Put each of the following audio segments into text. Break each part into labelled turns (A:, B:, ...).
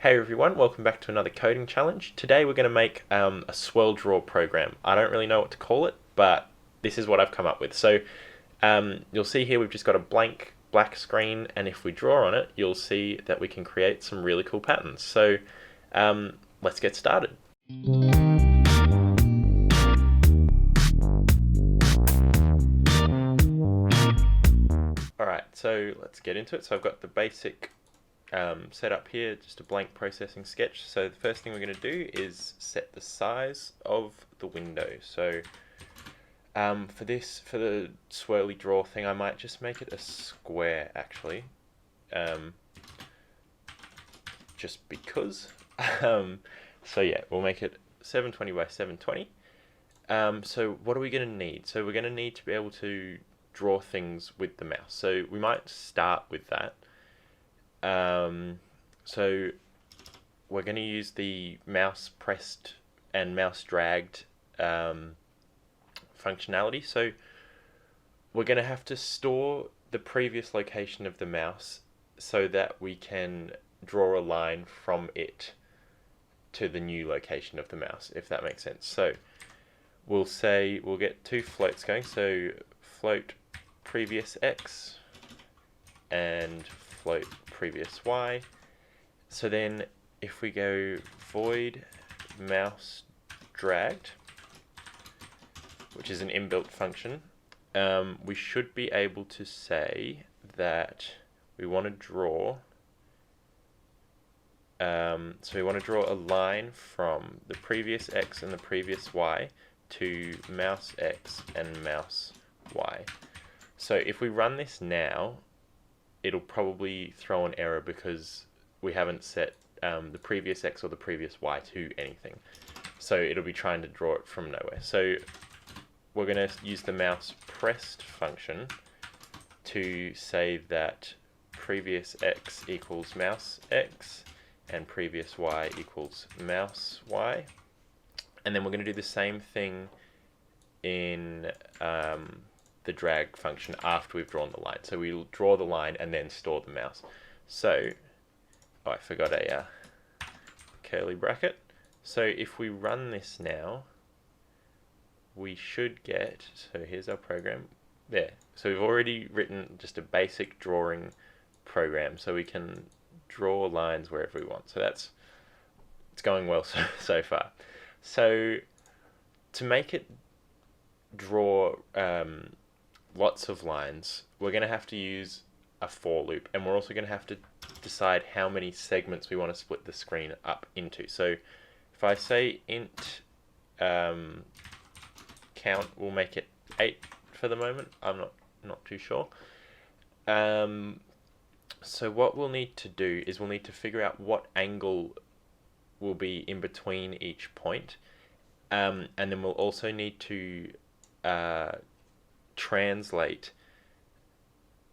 A: Hey everyone, welcome back to another coding challenge. Today we're going to make a swirl draw program. I don't really know what to call it, but this is what I've come up with. So you'll see here we've just got a blank black screen, and if we draw on it, you'll see that we can create some really cool patterns. So let's get started. Alright, so let's get into it. So I've got the basic set up here, just a blank processing sketch. So the first thing we're going to do is set the size of the window. So for the swirly draw thing, I might just make it a square actually, just because. So yeah, we'll make it 720 by 720. So what are we going to need? So we're going to need to be able to draw things with the mouse. So we might start with that. So we're going to use the mouse pressed and mouse dragged functionality. So we're going to have to store the previous location of the mouse so that we can draw a line from it to the new location of the mouse, if that makes sense. So we'll get two floats going. So float previous x and float previous y. So then if we go void mouse dragged, which is an inbuilt function, we should be able to say that we want to draw so we want to draw a line from the previous x and the previous y to mouse x and mouse y. So if we run this now, it'll probably throw an error because we haven't set the previous x or the previous y to anything. So it'll be trying to draw it from nowhere. So we're going to use the mouse pressed function to say that previous x equals mouse x and previous y equals mouse y. And then we're going to do the same thing in the drag function after we've drawn the line. So we'll draw the line and then store the mouse. So, I forgot a curly bracket. So if we run this now, we should get, so here's our program, there. So we've already written just a basic drawing program, so we can draw lines wherever we want. So it's going well so far. So to make it draw lots of lines, we're going to have to use a for loop, and we're also going to have to decide how many segments we want to split the screen up into. So if I say int count, we'll make it 8 for the moment. I'm not too sure. So what we'll need to do is we'll need to figure out what angle will be in between each point, and then we'll also need to translate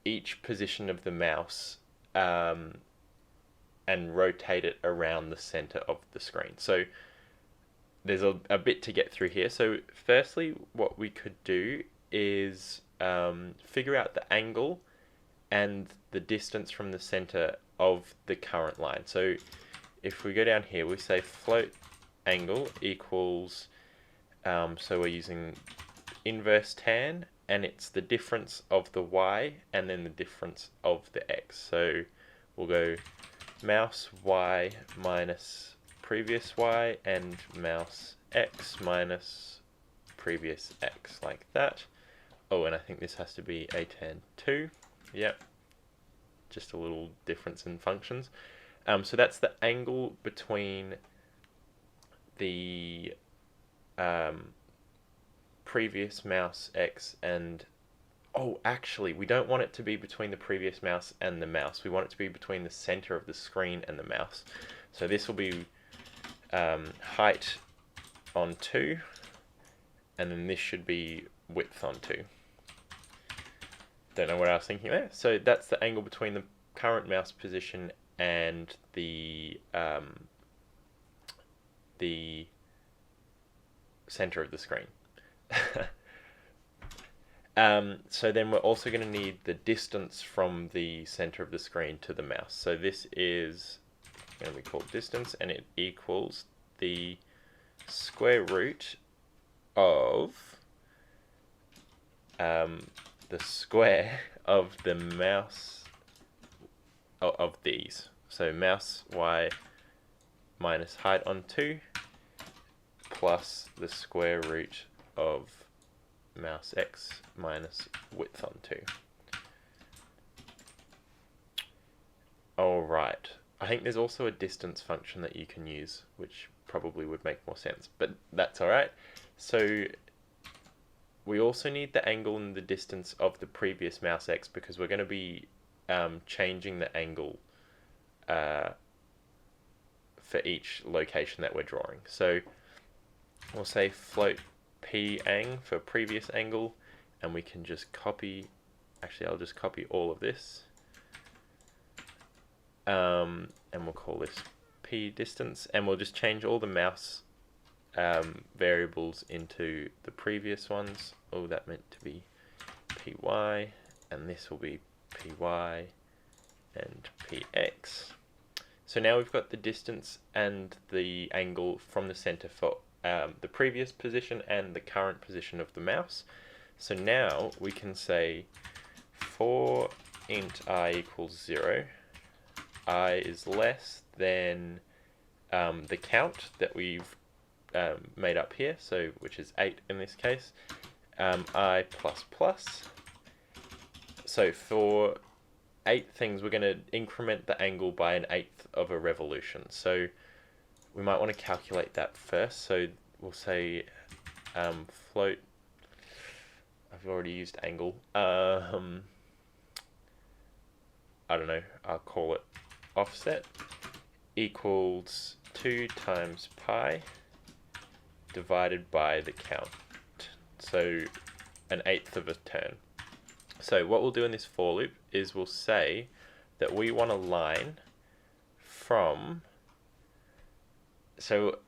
A: each position of the mouse and rotate it around the center of the screen. So there's a bit to get through here. So firstly, what we could do is figure out the angle and the distance from the center of the current line. So if we go down here, we say float angle equals, so we're using inverse tan, and it's the difference of the y and then the difference of the x. So we'll go mouse y minus previous y and mouse x minus previous x, like that. Oh, and I think this has to be a tan 2. Yep, just a little difference in functions. So that's the angle between the previous mouse x and, oh, actually, we don't want it to be between the previous mouse and the mouse. We want it to be between the center of the screen and the mouse. So this will be height on 2, and then this should be width on 2. Don't know what I was thinking there. So that's the angle between the current mouse position and the center of the screen. So then we're also going to need the distance from the center of the screen to the mouse. So this is going to be called distance, and it equals the square root of the square of the mouse of these. So mouse y minus height on 2 plus the square root of mouse x minus width on 2. Alright, I think there's also a distance function that you can use, which probably would make more sense, but that's alright. So we also need the angle and the distance of the previous mouse x, because we're going to be changing the angle for each location that we're drawing. So we'll say float p ang for previous angle, and we can just copy, actually I'll just copy all of this, and we'll call this p distance, and we'll just change all the mouse variables into the previous ones. Oh, that meant to be py, and this will be py and px. So now we've got the distance and the angle from the center for the previous position and the current position of the mouse. So now we can say for int I equals 0, I is less than the count that we've made up here, so which is 8 in this case, I plus plus. So for 8 things, we're going to increment the angle by 1/8 of a revolution. So we might want to calculate that first. So we'll say float, I've already used angle, I don't know, I'll call it offset, equals 2 times pi divided by the count. So 1/8 of a turn. So what we'll do in this for loop is we'll say that we want a line from, so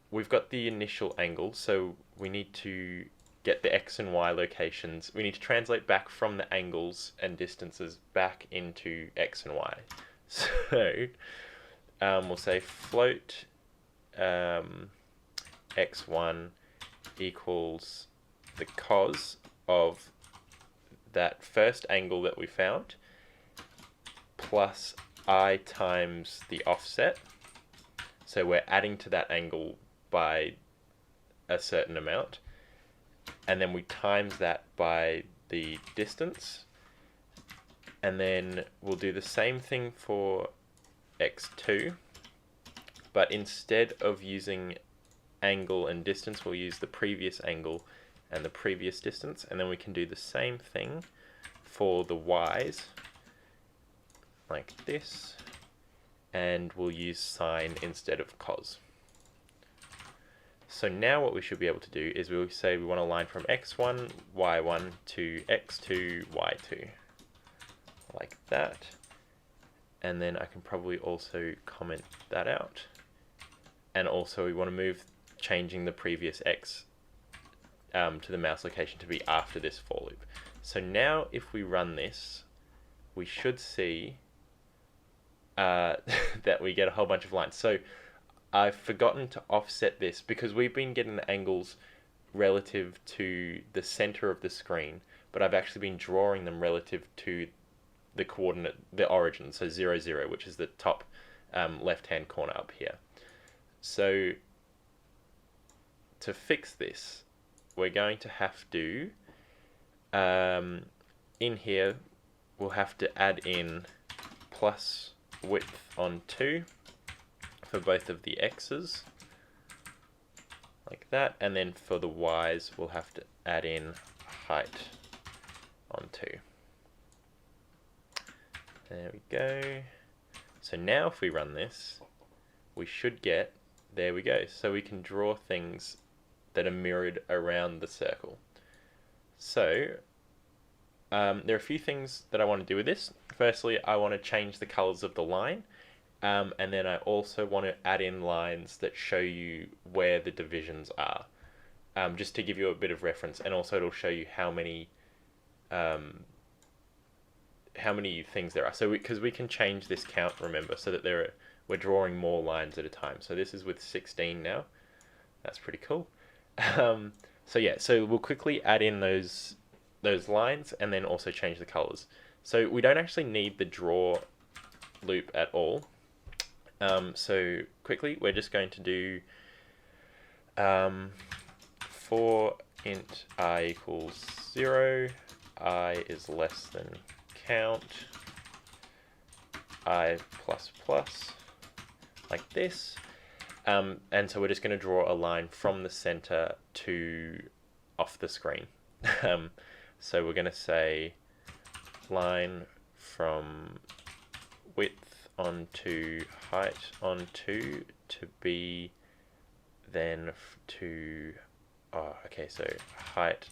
A: we've got the initial angle, so we need to get the x and y locations. We need to translate back from the angles and distances back into x and y. So we'll say float x1 equals the cos of that first angle that we found plus I times the offset. So we're adding to that angle by a certain amount, and then we times that by the distance, and then we'll do the same thing for x2, but instead of using angle and distance, we'll use the previous angle and the previous distance, and then we can do the same thing for the y's like this, and we'll use sine instead of cos. So now what we should be able to do is we'll say we want a line from x1, y1 to x2, y2, like that, and then I can probably also comment that out, and also we want to move changing the previous x to the mouse location to be after this for loop. So now if we run this, we should see that we get a whole bunch of lines. So I've forgotten to offset this because we've been getting the angles relative to the center of the screen, but I've actually been drawing them relative to the coordinate, the origin, so 0, 0, which is the top left-hand corner up here. So to fix this, we're going to have to, in here, we'll have to add in plus width on 2 for both of the x's, like that, and then for the y's, we'll have to add in height on 2. There we go. So now if we run this, we should get, there we go. So we can draw things that are mirrored around the circle. So there are a few things that I want to do with this. Firstly, I want to change the colors of the line, and then I also want to add in lines that show you where the divisions are, just to give you a bit of reference, and also it'll show you how many things there are. So because we can change this count, remember, so that we're drawing more lines at a time. So this is with 16 now. That's pretty cool. So yeah, so we'll quickly add in those lines and then also change the colors. So we don't actually need the draw loop at all. So quickly, we're just going to do for int I equals 0, I is less than count, I plus plus, like this. And so we're just going to draw a line from the center to off the screen. So we're going to say line from width onto height onto to be then to, so height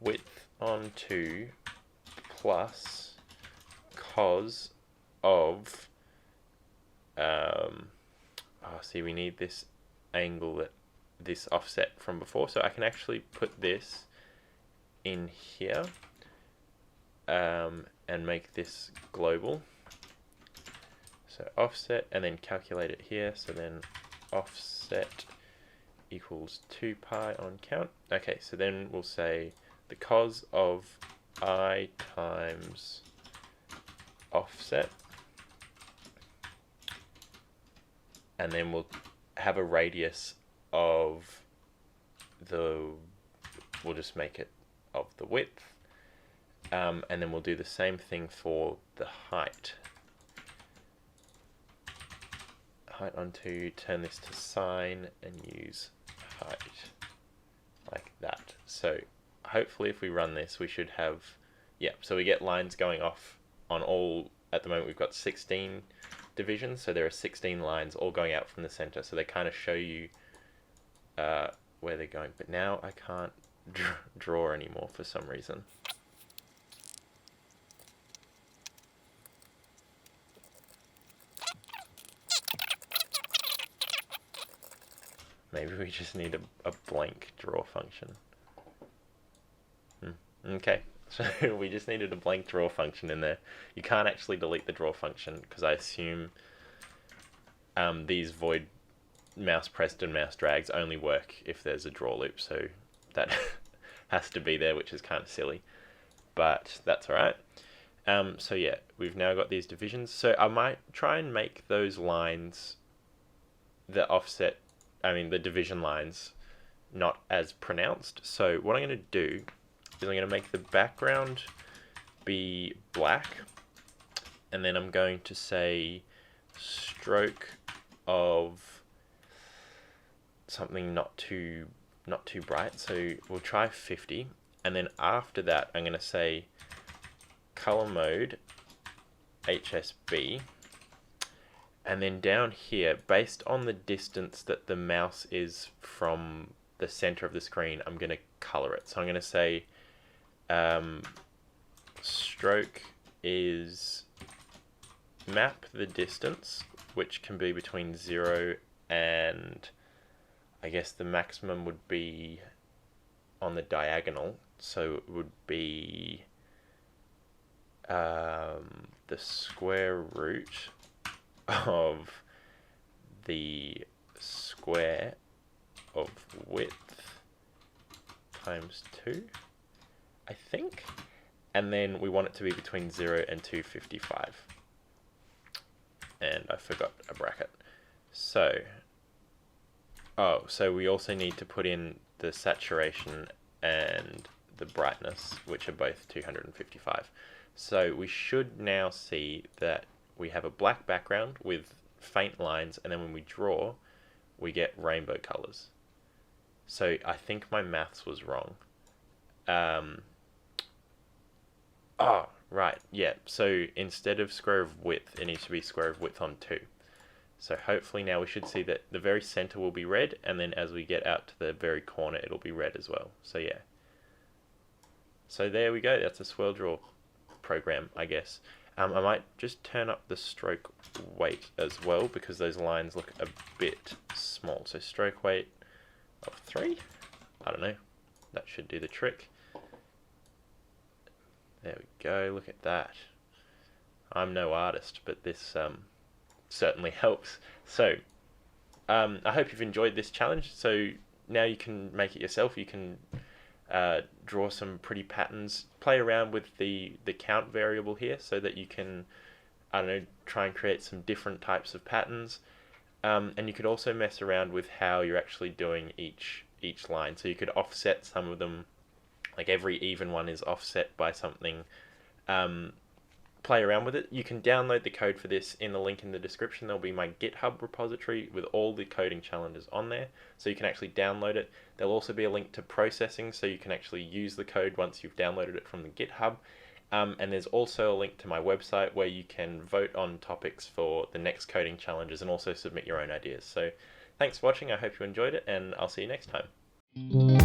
A: width onto plus cos of, see, we need this angle, this offset from before, so I can actually put this in here and make this global. So offset and then calculate it here, so then offset equals 2 pi on count. Okay, so then we'll say the cos of I times offset, and then we'll have a radius of we'll just make it of the width, and then we'll do the same thing for the height. Height onto, turn this to sine and use height, like that. So hopefully if we run this, we should have, so we get lines going off on all, at the moment we've got 16 divisions, so there are 16 lines all going out from the center, so they kind of show you where they're going. But now I can't draw anymore for some reason. Maybe we just need a blank draw function. Okay, so we just needed a blank draw function in there. You can't actually delete the draw function because I assume these void mouse pressed and mouse drags only work if there's a draw loop, so that has to be there, which is kind of silly, but that's alright. So yeah, we've now got these divisions. So I might try and make those lines, the offset, the division lines, not as pronounced. So what I'm going to do is I'm going to make the background be black, and then I'm going to say stroke of something not too bright, so we'll try 50, and then after that I'm going to say color mode HSB, and then down here, based on the distance that the mouse is from the center of the screen, I'm going to color it. So I'm going to say stroke is map the distance, which can be between 0 and, I guess the maximum would be on the diagonal, so it would be the square root of the square of width times 2, I think, and then we want it to be between 0 and 255, and I forgot a bracket. So so we also need to put in the saturation and the brightness, which are both 255. So we should now see that we have a black background with faint lines, and then when we draw, we get rainbow colors. So I think my maths was wrong. Right, yeah. So instead of square of width, it needs to be square of width on 2. So hopefully now we should see that the very center will be red, and then as we get out to the very corner, it'll be red as well. So yeah. So there we go. That's a swirl draw program, I guess. I might just turn up the stroke weight as well, because those lines look a bit small. So stroke weight of 3. I don't know. That should do the trick. There we go. Look at that. I'm no artist, but this certainly helps. So I hope you've enjoyed this challenge. So now you can make it yourself. You can draw some pretty patterns. Play around with the count variable here so that you can, I don't know, try and create some different types of patterns. And you could also mess around with how you're actually doing each line. So you could offset some of them, like every even one is offset by something. Play around with it. You can download the code for this in the link in the description. There'll be my GitHub repository with all the coding challenges on there, so you can actually download it. There'll also be a link to processing, so you can actually use the code once you've downloaded it from the GitHub. And there's also a link to my website where you can vote on topics for the next coding challenges and also submit your own ideas. So thanks for watching. I hope you enjoyed it, and I'll see you next time.